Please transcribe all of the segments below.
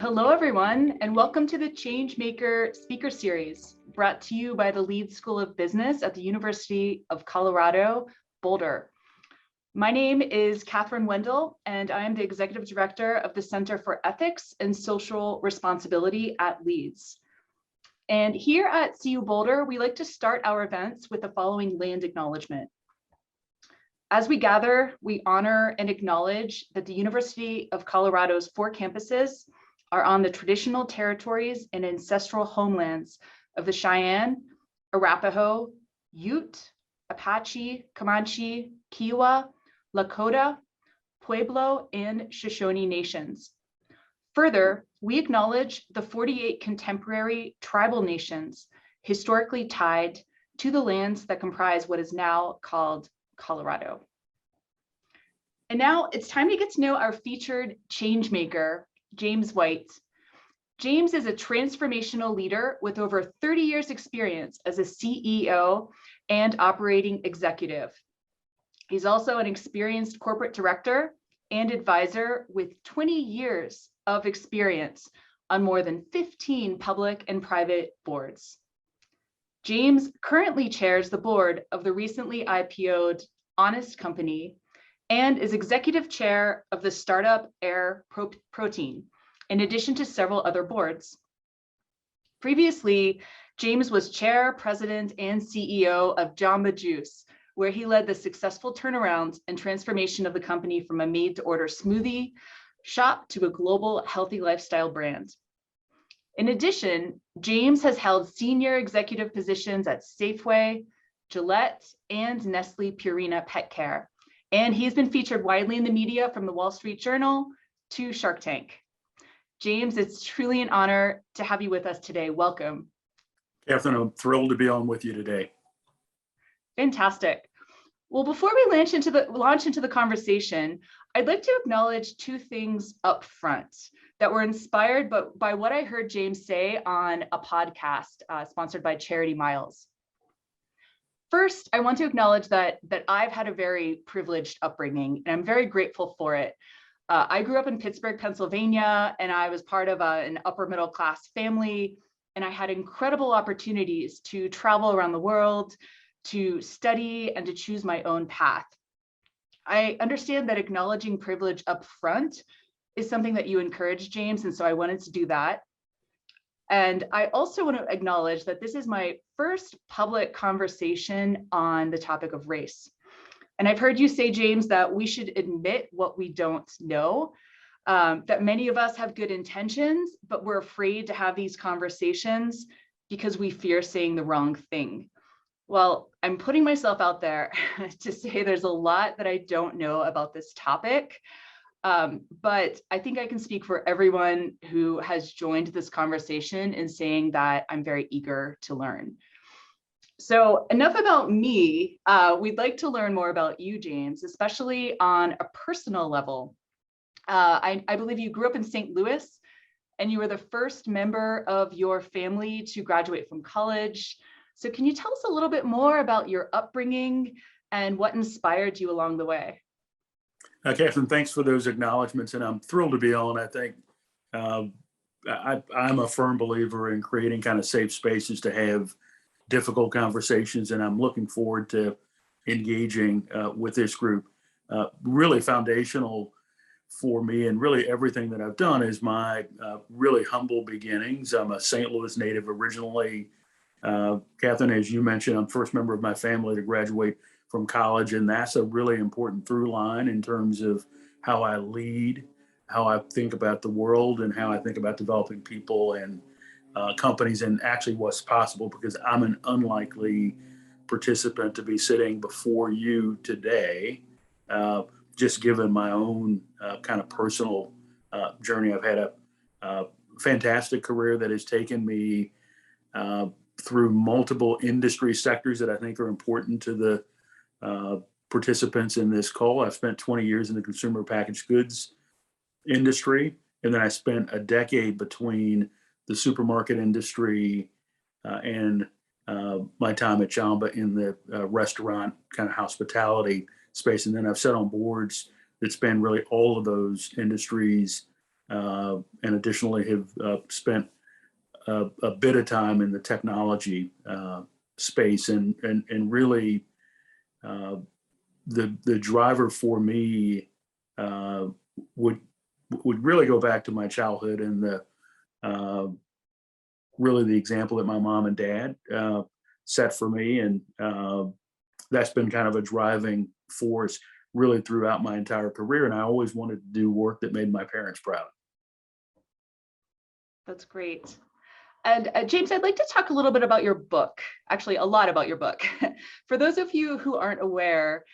Hello, everyone, and welcome to the Changemaker Speaker Series, brought to you by the Leeds School of Business at the University of Colorado, Boulder. My name is Kathryn Wendell, and I am the Executive Director of the Center for Ethics and Social Responsibility at Leeds. And here at CU Boulder, we like to start our events with the following land acknowledgement. As we gather, we honor and acknowledge that the University of Colorado's 4 campuses are on the traditional territories and ancestral homelands of the Cheyenne, Arapaho, Ute, Apache, Comanche, Kiowa, Lakota, Pueblo, and Shoshone nations. Further, we acknowledge the 48 contemporary tribal nations historically tied to the lands that comprise what is now called Colorado. And now it's time to get to know our featured changemaker, James White. James is a transformational leader with over 30 years experience as a CEO and operating executive. He's also an experienced corporate director and advisor with 20 years of experience on more than 15 public and private boards. James currently chairs the board of the recently IPO'd Honest Company and is executive chair of the startup Air Protein, in addition to several other boards. Previously, James was chair, president, and CEO of Jamba Juice, where he led the successful turnaround and transformation of the company from a made-to-order smoothie shop to a global healthy lifestyle brand. In addition, James has held senior executive positions at Safeway, Gillette, and Nestle Purina Pet Care. And he's been featured widely in the media, from the Wall Street Journal to Shark Tank. James, it's truly an honor to have you with us today. Welcome. Kathryn, I'm thrilled to be on with you today. Fantastic. Well, before we launch into the conversation, I'd like to acknowledge 2 things up front that were inspired by what I heard James say on a podcast sponsored by Charity Miles. First, I want to acknowledge that I've had a very privileged upbringing, and I'm very grateful for it. I grew up in Pittsburgh, Pennsylvania, and I was part of an upper middle class family, and I had incredible opportunities to travel around the world, to study, and to choose my own path. I understand that acknowledging privilege up front is something that you encourage, James, and so I wanted to do that. And I also want to acknowledge that this is my first public conversation on the topic of race. And I've heard you say, James, that we should admit what we don't know, that many of us have good intentions, but we're afraid to have these conversations because we fear saying the wrong thing. Well, I'm putting myself out there to say there's a lot that I don't know about this topic. But I think I can speak for everyone who has joined this conversation in saying that I'm very eager to learn. So enough about me. We'd like to learn more about you, James, especially on a personal level. I believe you grew up in St. Louis, and you were the first member of your family to graduate from college. So can you tell us a little bit more about your upbringing and what inspired you along the way? Kathryn, thanks for those acknowledgments, and I'm thrilled to be on. I think I'm a firm believer in creating kind of safe spaces to have difficult conversations, and I'm looking forward to engaging with this group. Really foundational for me, and really everything that I've done, is my really humble beginnings. I'm a St. Louis native originally. Kathryn, as you mentioned, I'm first member of my family to graduate from college, and that's a really important through line in terms of how I lead, how I think about the world, and how I think about developing people and companies, and actually what's possible, because I'm an unlikely participant to be sitting before you today, just given my own kind of personal journey. I've had a fantastic career that has taken me through multiple industry sectors that I think are important to the participants in this call. I've spent 20 years in the consumer packaged goods industry, and then I spent a decade between the supermarket industry and my time at Jamba in the restaurant kind of hospitality space. And then I've sat on boards that span really all of those industries and additionally have spent a bit of time in the technology space, and really the driver for me would really go back to my childhood and really the example that my mom and dad set for me, and that's been kind of a driving force really throughout my entire career. And I always wanted to do work that made my parents proud. That's great. And James, I'd like to talk a little bit about your book, actually a lot about your book. For those of you who aren't aware,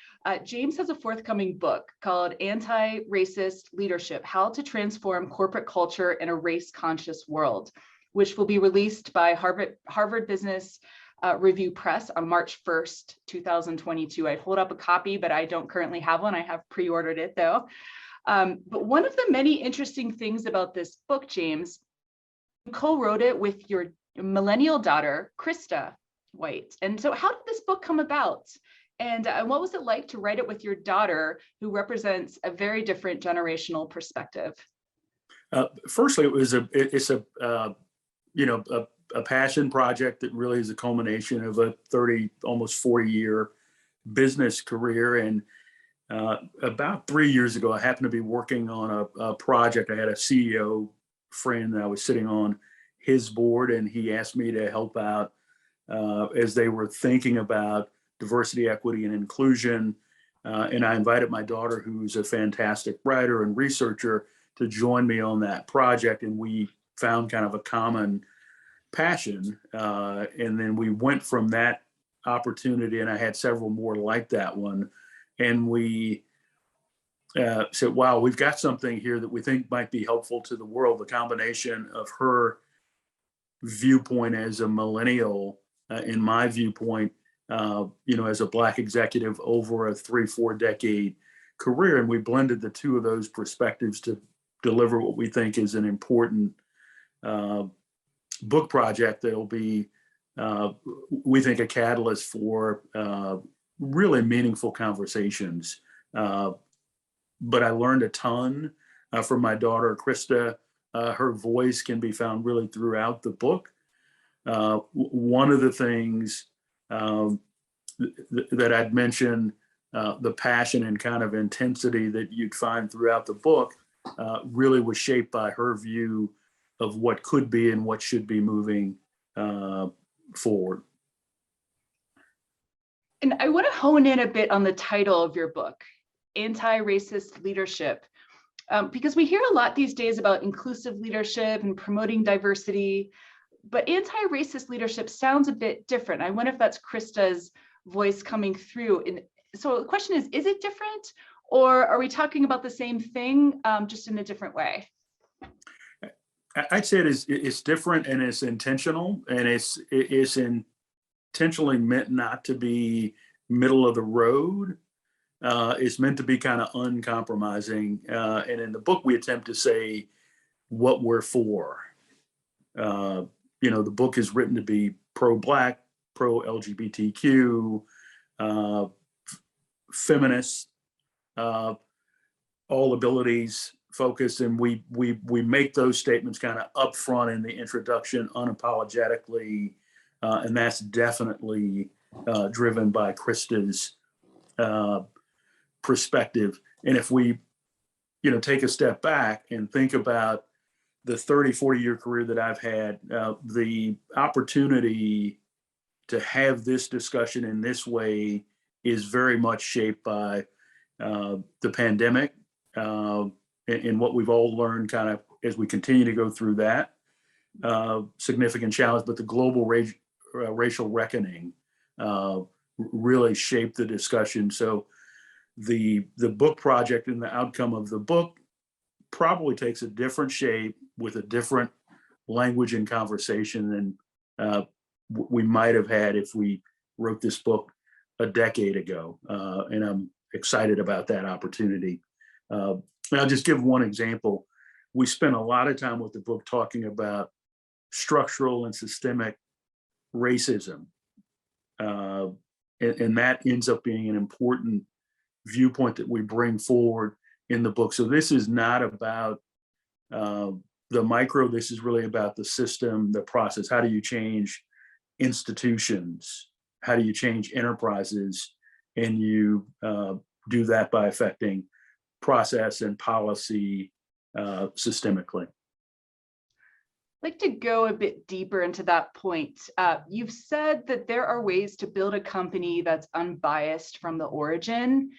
James has a forthcoming book called Anti-Racist Leadership: How to Transform Corporate Culture in a Race-Conscious World, which will be released by Harvard Business Review Press on March 1st, 2022. I'd hold up a copy, but I don't currently have one. I have pre-ordered it though. But one of the many interesting things about this book, James, you co-wrote it with your millennial daughter, Krista White. And so how did this book come about? And what was it like to write it with your daughter, who represents a very different generational perspective? Firstly, it's a passion project that really is a culmination of a 30, almost 40-year business career. And about 3 years ago, I happened to be working on a project. I had a CEO friend that I was sitting on his board, and he asked me to help out as they were thinking about diversity, equity, and inclusion. And I invited my daughter, who's a fantastic writer and researcher, to join me on that project. And we found kind of a common passion. And then we went from that opportunity, and I had several more like that one. And we said, wow, we've got something here that we think might be helpful to the world. The combination of her viewpoint as a millennial and my viewpoint, as a Black executive over a 3-4 decade career. And we blended the two of those perspectives to deliver what we think is an important book project that'll be, we think, a catalyst for really meaningful conversations. But I learned a ton from my daughter, Krista. Her voice can be found really throughout the book. One of the things that I'd mentioned, the passion and kind of intensity that you'd find throughout the book, really was shaped by her view of what could be and what should be moving forward. And I want to hone in a bit on the title of your book, Anti-Racist Leadership, because we hear a lot these days about inclusive leadership and promoting diversity, but anti-racist leadership sounds a bit different. I wonder if that's Krista's voice coming through. And so the question is it different, or are we talking about the same thing, just in a different way? I'd say it's different, and it's intentional, and it's intentionally meant not to be middle of the road. It's meant to be kind of uncompromising. And in the book, we attempt to say what we're for. The book is written to be pro-Black, pro-LGBTQ, feminist, all abilities focused, and we make those statements kind of upfront in the introduction, unapologetically, and that's definitely driven by Krista's perspective. And if we, take a step back and think about the 30, 40-year career that I've had, the opportunity to have this discussion in this way is very much shaped by the pandemic and what we've all learned kind of as we continue to go through that significant challenge, but the global racial reckoning really shaped the discussion. So the book project and the outcome of the book probably takes a different shape with a different language and conversation than we might have had if we wrote this book a decade ago. And I'm excited about that opportunity. I'll just give one example. We spent a lot of time with the book talking about structural and systemic racism. And that ends up being an important viewpoint that we bring forward in the book. So this is not about The micro, this is really about the system, the process. How do you change institutions? How do you change enterprises? And you do that by affecting process and policy systemically. I'd like to go a bit deeper into that point. You've said that there are ways to build a company that's unbiased from the origin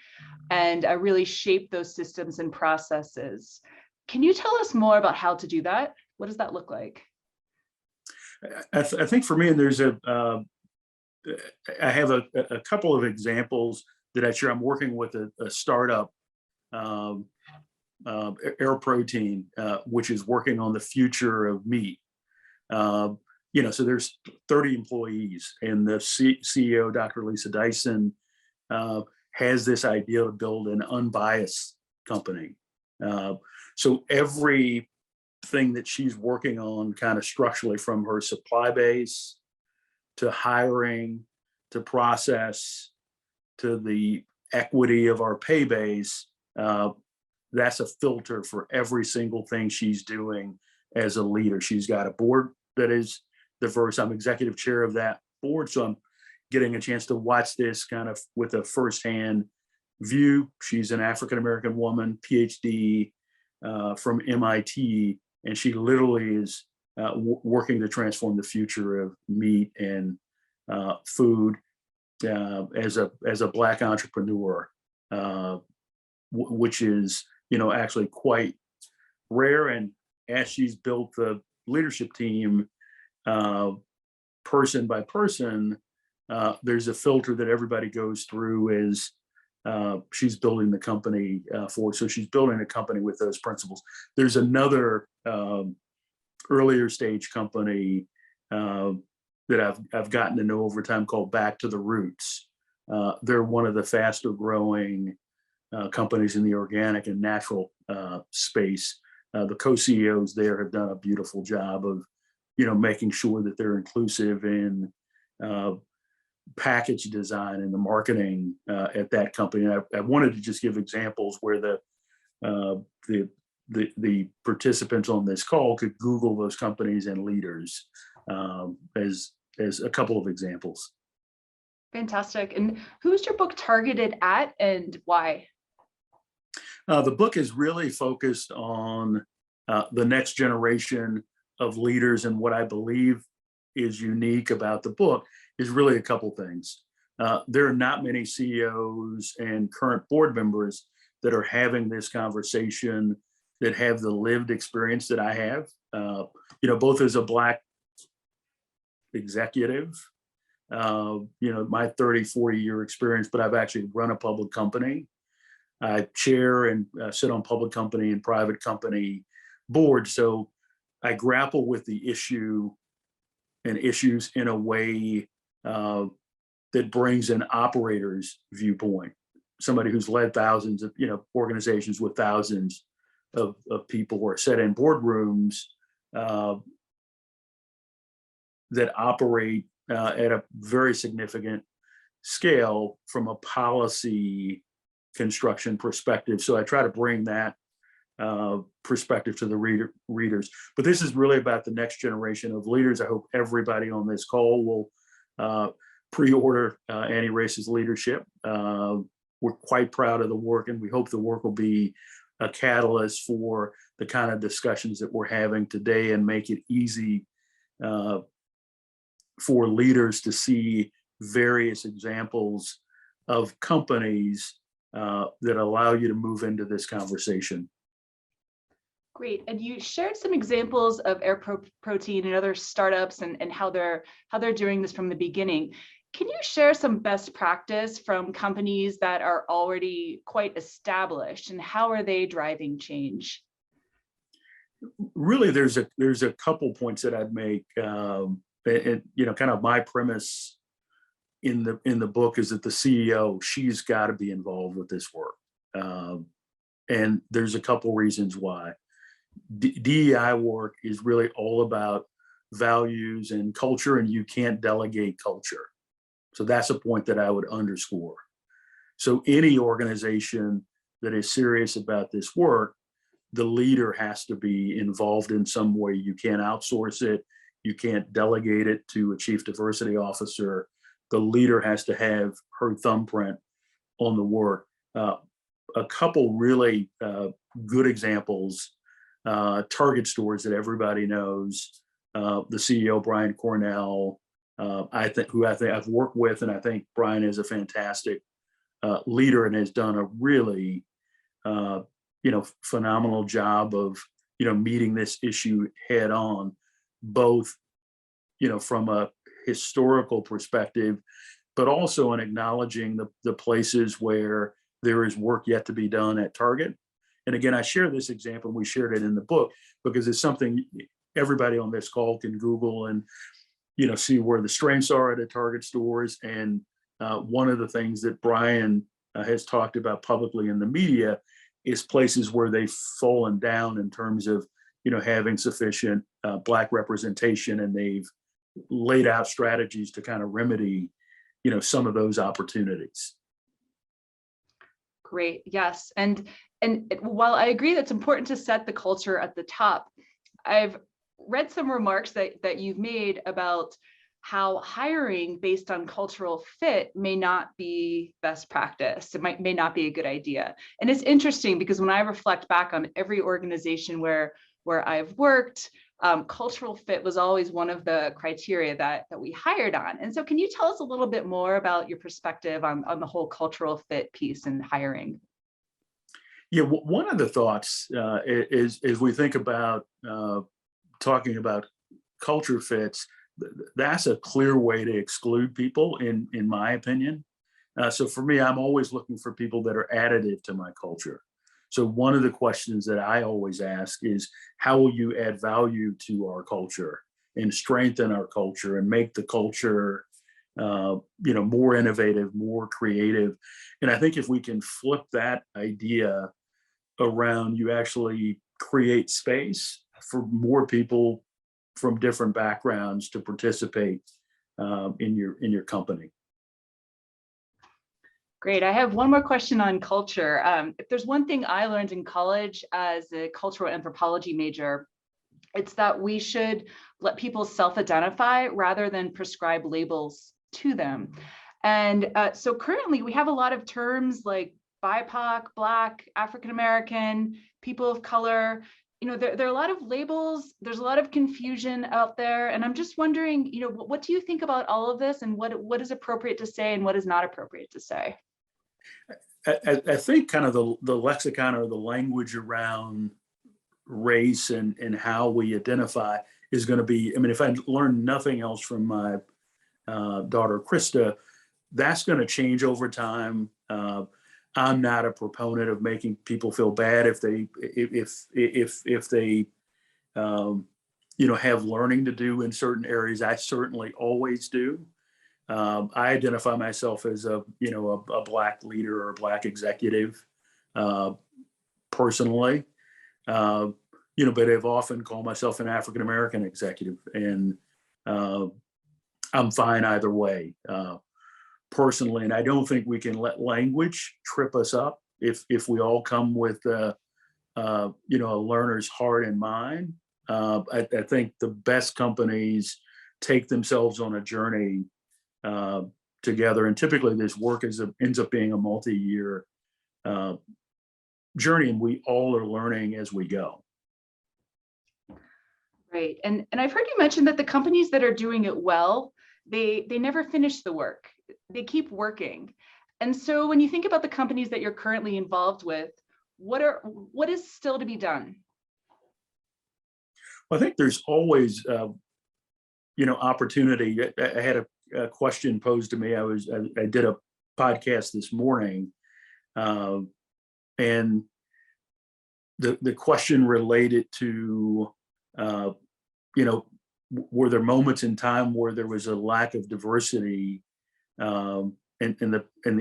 and really shape those systems and processes. Can you tell us more about how to do that? What does that look like? I think for me, and I have a couple of examples that I share. I'm working with a startup, Air Protein, which is working on the future of meat. So there's 30 employees, and the CEO, Dr. Lisa Dyson, has this idea to build an unbiased company. So everything that she's working on, kind of structurally, from her supply base to hiring to process to the equity of our pay base, that's a filter for every single thing she's doing as a leader. She's got a board that is diverse. I'm executive chair of that board, so I'm getting a chance to watch this kind of with a firsthand view. She's an African-American woman, PhD from MIT, and she literally is working to transform the future of meat and food as a Black entrepreneur, which is actually quite rare. And as she's built the leadership team, person by person, there's a filter that everybody goes through as she's building the company forward. So she's building a company with those principles. There's another earlier stage company that I've gotten to know over time called Back to the Roots. They're one of the faster growing companies in the organic and natural space. The co-CEOs there have done a beautiful job of, making sure that they're inclusive in package design and the marketing at that company. And I wanted to just give examples where the participants on this call could Google those companies and leaders as a couple of examples. Fantastic. And who's your book targeted at and why? The book is really focused on the next generation of leaders, and what I believe is unique about the book is really a couple things. There are not many CEOs and current board members that are having this conversation that have the lived experience that I have, both as a Black executive, my 30, 40-year experience, but I've actually run a public company. I chair and sit on public company and private company boards. So I grapple with the issue and issues in a way that brings an operator's viewpoint, somebody who's led thousands of organizations with thousands of people who are set in boardrooms that operate at a very significant scale from a policy construction perspective. So I try to bring that perspective to the readers. But this is really about the next generation of leaders. I hope everybody on this call will pre-order Anti-Racist Leadership. We're quite proud of the work, and we hope the work will be a catalyst for the kind of discussions that we're having today and make it easy for leaders to see various examples of companies that allow you to move into this conversation. Great. And you shared some examples of Air Protein and other startups and how they're doing this from the beginning. Can you share some best practice from companies that are already quite established, and how are they driving change? Really, there's a couple points that I'd make. Kind of my premise in the book is that the CEO, she's got to be involved with this work, and there's a couple reasons why. DEI work is really all about values and culture, and you can't delegate culture. So that's a point that I would underscore. So any organization that is serious about this work the leader has to be involved in some way. You can't outsource it. You can't delegate it to a chief diversity officer. The leader has to have her thumbprint on the work. A couple really good examples, Target stores that everybody knows, the CEO, Brian Cornell, who I think I've worked with, and I think Brian is a fantastic leader and has done a really, phenomenal job of, meeting this issue head on, both, from a historical perspective, but also in acknowledging the places where there is work yet to be done at Target. And again, I share this example, we shared it in the book, because it's something everybody on this call can Google and, see where the strengths are at a Target stores. And one of the things that Brian has talked about publicly in the media is places where they've fallen down in terms of, having sufficient Black representation, and they've laid out strategies to kind of remedy, some of those opportunities. Great. Yes. And while I agree that's important to set the culture at the top, I've read some remarks that you've made about how hiring based on cultural fit may not be best practice. It may not be a good idea. And it's interesting because when I reflect back on every organization where I've worked, cultural fit was always one of the criteria that we hired on. And so can you tell us a little bit more about your perspective on the whole cultural fit piece in hiring? Yeah, one of the thoughts is we think about talking about culture fits, that's a clear way to exclude people, in my opinion. So for me, I'm always looking for people that are additive to my culture. So one of the questions that I always ask is, how will you add value to our culture and strengthen our culture and make the culture, more innovative, more creative? And I think if we can flip that idea around, you actually create space for more people from different backgrounds to participate in your company. Great. I have one more question on culture. If there's one thing I learned in college as a cultural anthropology major, it's that we should let people self-identify rather than prescribe labels to them. And so currently we have a lot of terms like BIPOC, Black, African-American, people of color. There are a lot of labels, there's a lot of confusion out there. And I'm just wondering, what do you think about all of this, and what is appropriate to say and what is not appropriate to say? I think kind of the lexicon or the language around race and how we identify is going to be, if I learn nothing else from my daughter, Krista, that's going to change over time. I'm not a proponent of making people feel bad if they have learning to do in certain areas. I certainly always do. I identify myself as a Black leader or a Black executive, personally, but I've often called myself an African American executive, and I'm fine either way, personally. And I don't think we can let language trip us up if we all come with a learner's heart and mind. I think the best companies take themselves on a journey together, and typically this work ends up being a multi-year journey, and we all are learning as we go. Right. And I've heard you mention that the companies that are doing it well, they never finish the work. They keep working. And so when you think about the companies that you're currently involved with, what is still to be done? Well, I think there's always opportunity. I had a question posed to me. I did a podcast this morning, and the question related to were there moments in time where there was a lack of diversity? And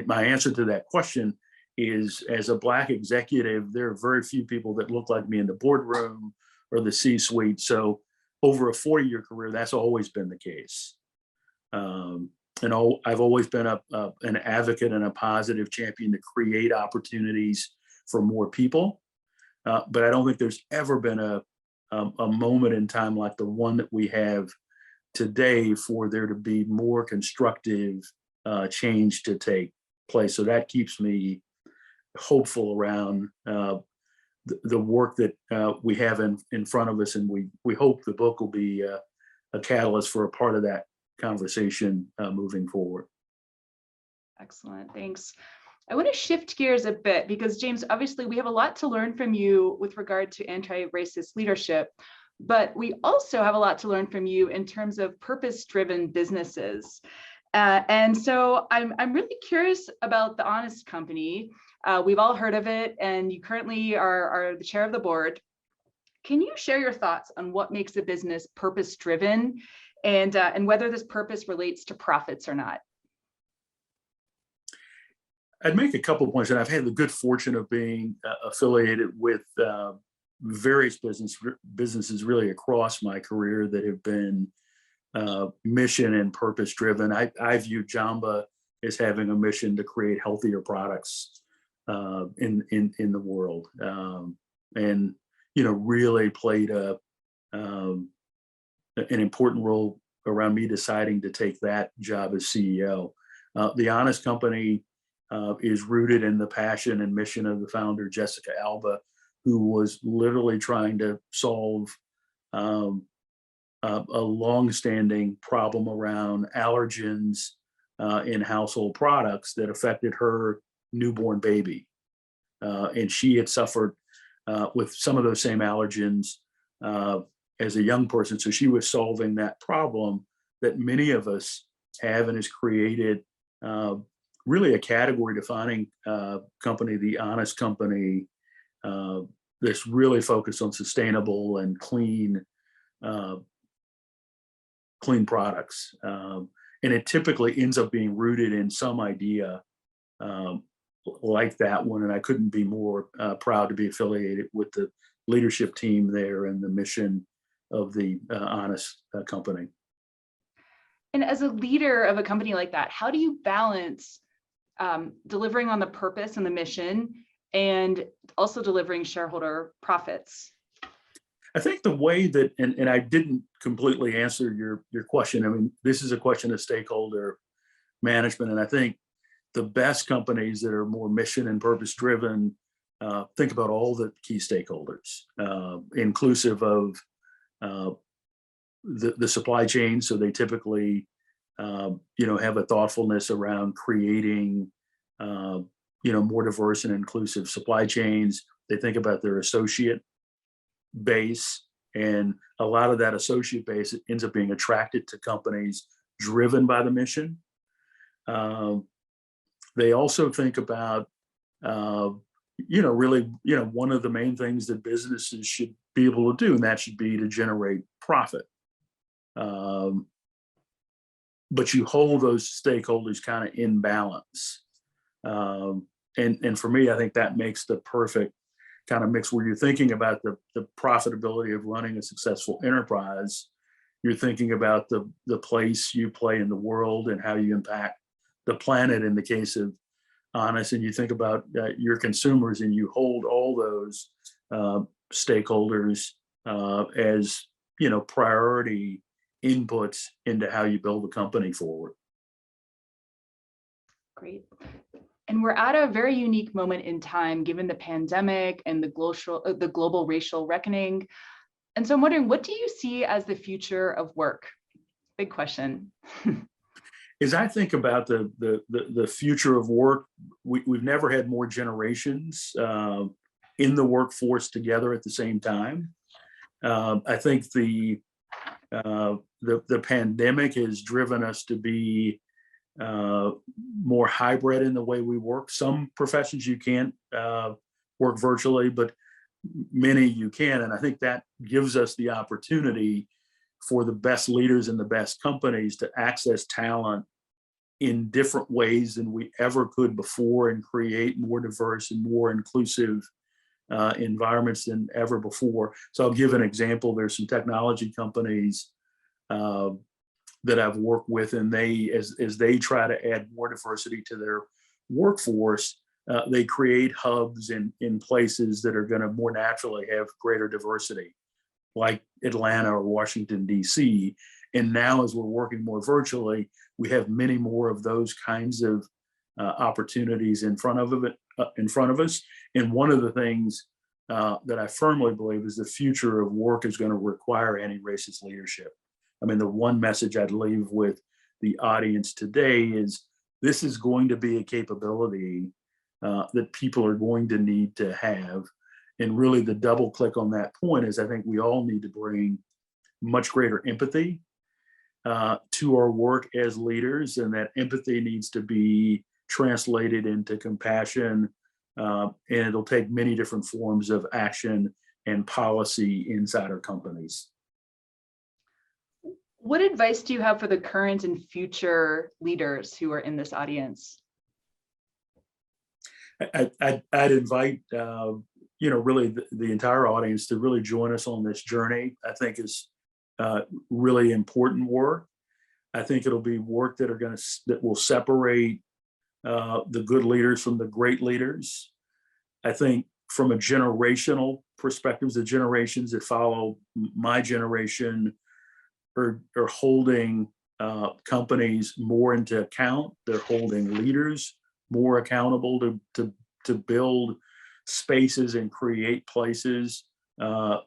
my answer to that question is, as a Black executive, there are very few people that look like me in the boardroom or the C-suite. So over a 40-year career, that's always been the case. I've always been an advocate and a positive champion to create opportunities for more people. but I don't think there's ever been a moment in time like the one that we have today for there to be more constructive change to take place. So that keeps me hopeful around the work that we have in front of us, and we hope the book will be a catalyst for a part of that conversation moving forward. Excellent, thanks. I want to shift gears a bit because, James, obviously we have a lot to learn from you with regard to anti-racist leadership, but we also have a lot to learn from you in terms of purpose-driven businesses. And so I'm really curious about the Honest Company. We've all heard of it, and you currently are the chair of the board. Can you share your thoughts on what makes a business purpose-driven, and whether this purpose relates to profits or not? I'd make a couple of points, and I've had the good fortune of being affiliated with various businesses really across my career that have been mission and purpose driven. I view Jamba as having a mission to create healthier products in the world, and really played an important role around me deciding to take that job as CEO. The Honest Company is rooted in the passion and mission of the founder, Jessica Alba, who was literally trying to solve a long-standing problem around allergens in household products that affected her newborn baby. And she had suffered with some of those same allergens as a young person. So she was solving that problem that many of us have, and has created really a category defining company, the Honest Company, that's really focused on sustainable and clean products. And it typically ends up being rooted in some idea like that one. And I couldn't be more proud to be affiliated with the leadership team there and the mission of the Honest Company. And as a leader of a company like that, how do you balance delivering on the purpose and the mission and also delivering shareholder profits? I think the way that, and I didn't completely answer your question. I mean, this is a question of stakeholder management. And I think the best companies that are more mission and purpose driven think about all the key stakeholders, inclusive of the supply chain. So they typically, have a thoughtfulness around creating, more diverse and inclusive supply chains. They think about their associate base, and a lot of that associate base ends up being attracted to companies driven by the mission. They also think about, really, one of the main things that businesses should be able to do, and that should be to generate profit. But you hold those stakeholders kind of in balance. And for me, I think that makes the perfect kind of mix where you're thinking about the profitability of running a successful enterprise. You're thinking about the place you play in the world and how you impact the planet in the case of Honest, and you think about your consumers, and you hold all those stakeholders as priority inputs into how you build a company forward. Great. And we're at a very unique moment in time, given the pandemic and the global racial reckoning. And so I'm wondering, what do you see as the future of work? Big question. As I think about the future of work, we've never had more generations in the workforce together at the same time. I think the pandemic has driven us to be more hybrid in the way we work. Some professions you can't work virtually, but many you can. And I think that gives us the opportunity for the best leaders and the best companies to access talent in different ways than we ever could before, and create more diverse and more inclusive environments than ever before. So I'll give an example. There's some technology companies that I've worked with, and they, as they try to add more diversity to their workforce, they create hubs in places that are going to more naturally have greater diversity, like Atlanta or Washington, D.C. And now, as we're working more virtually, we have many more of those kinds of opportunities in front of us. And one of the things that I firmly believe is the future of work is going to require anti-racist leadership. I mean, the one message I'd leave with the audience today is this is going to be a capability that people are going to need to have. And really the double click on that point is I think we all need to bring much greater empathy to our work as leaders, and that empathy needs to be translated into compassion, and it'll take many different forms of action and policy inside our companies. What advice do you have for the current and future leaders who are in this audience? I'd invite really the entire audience to really join us on this journey. I think is really important work. I think it'll be work that will separate the good leaders from the great leaders. I think from a generational perspective, the generations that follow my generation are holding companies more into account. They're holding leaders more accountable to build spaces and create places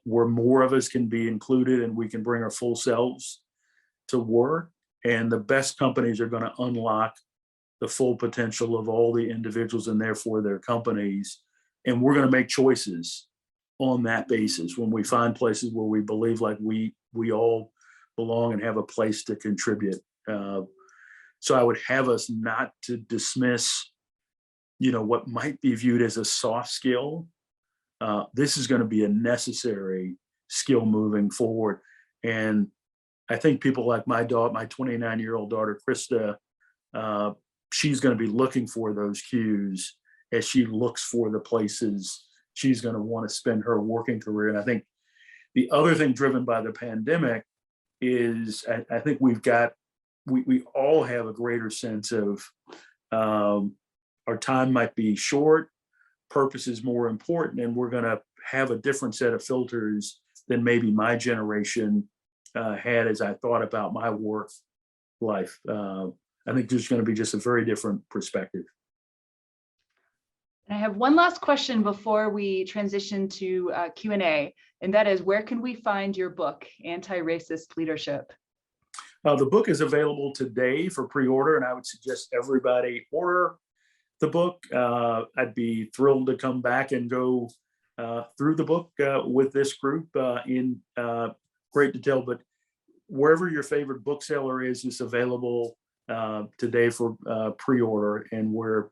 where more of us can be included and we can bring our full selves to work. And the best companies are going to unlock the full potential of all the individuals and therefore their companies. And we're going to make choices on that basis when we find places where we believe like we all belong and have a place to contribute. So I would have us not to dismiss, what might be viewed as a soft skill. This is going to be a necessary skill moving forward. And I think people like my 29-year-old daughter, Krista, she's going to be looking for those cues as she looks for the places she's going to want to spend her working career. And I think the other thing driven by the pandemic is I think we all have a greater sense of our time might be short, purpose is more important, and we're going to have a different set of filters than maybe my generation had as I thought about my work life. I think there's going to be just a very different perspective. I have one last question before we transition to Q&A, and that is, where can we find your book, Anti-Racist Leadership? The book is available today for pre-order, and I would suggest everybody order the book. I'd be thrilled to come back and go through the book with this group in great detail. But wherever your favorite bookseller is, it's available today for pre-order, and we're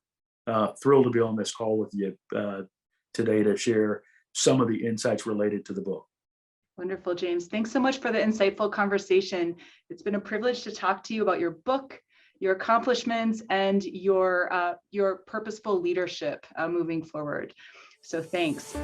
thrilled to be on this call with you today to share some of the insights related to the book. Wonderful, James. Thanks so much for the insightful conversation. It's been a privilege to talk to you about your book, your accomplishments, and your purposeful leadership moving forward. So thanks.